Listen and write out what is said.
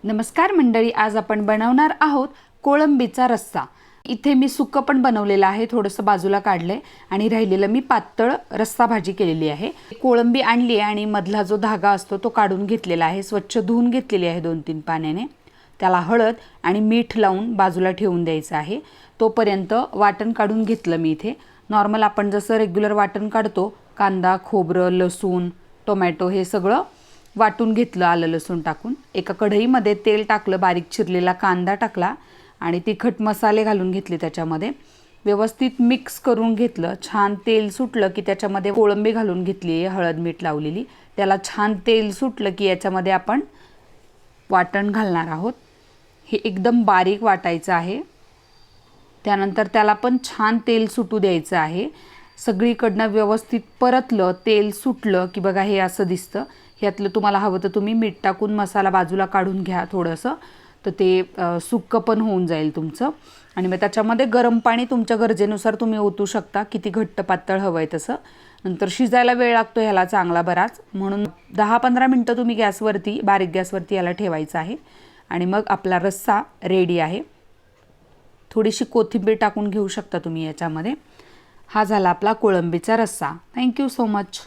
नमस्कार मंडळी, आज आपण बनवणार आहोत कोळंबीचा रस्सा। इथे मी सुक्क पण बनवलेलं आहे, थोडंसं बाजूला काढलंय आणि राहिलेलं मी पातळ रस्सा भाजी केलेली आहे। कोळंबी आणली आणि मधला जो धागा असतो तो काढून घेतलेला आहे, स्वच्छ धुवून घेतलेली आहे 2-3 पाण्याने। त्याला हळद आणि मीठ लावून बाजूला ठेवून द्यायचं आहे। तोपर्यंत वाटण काढून घेतलं मी इथे। नॉर्मल आपण जसं रेग्युलर वाटण काढतो, कांदा, खोबरं, लसूण, टोमॅटो हे सगळं वाटून घेतलं आलं लसूण टाकून। एका कढईमध्ये तेल टाकलं, बारीक चिरलेला कांदा टाकला आणि तिखट मसाले घालून घेतले त्याच्यामध्ये। व्यवस्थित मिक्स करून घेतलं। छान तेल सुटलं की त्याच्यामध्ये कोळंबी घालून घेतली, हळद मीठ लावलेली। त्याला छान तेल सुटलं की याच्यामध्ये आपण वाटण घालणार आहोत। हे एकदम बारीक वाटायचं आहे। त्यानंतर त्याला पण छान तेल सुटू द्यायचं आहे। सगळीकडनं व्यवस्थित परतलं, तेल सुटलं की बघा हे असं दिसतं। ह्यातलं तुम्हाला हवं तर तुम्ही मीठ टाकून मसाला बाजूला काढून घ्या थोडंसं, तर ते सुक्क पण होऊन जाईल तुमचं। आणि मग त्याच्यामध्ये गरम पाणी तुमच्या गरजेनुसार तुम्ही ओतू शकता, किती घट्ट पातळ हवं आहे तसं। नंतर शिजायला वेळ लागतो ह्याला चांगला बराच, म्हणून 10-15 मिनटं तुम्ही गॅसवरती, बारीक गॅसवरती याला ठेवायचं आहे। आणि मग आपला रस्सा रेडी आहे। थोडीशी कोथिंबीर टाकून घेऊ शकता तुम्ही याच्यामध्ये। हा झाला आपला कोळंबीचा रस्सा। Thank you so much.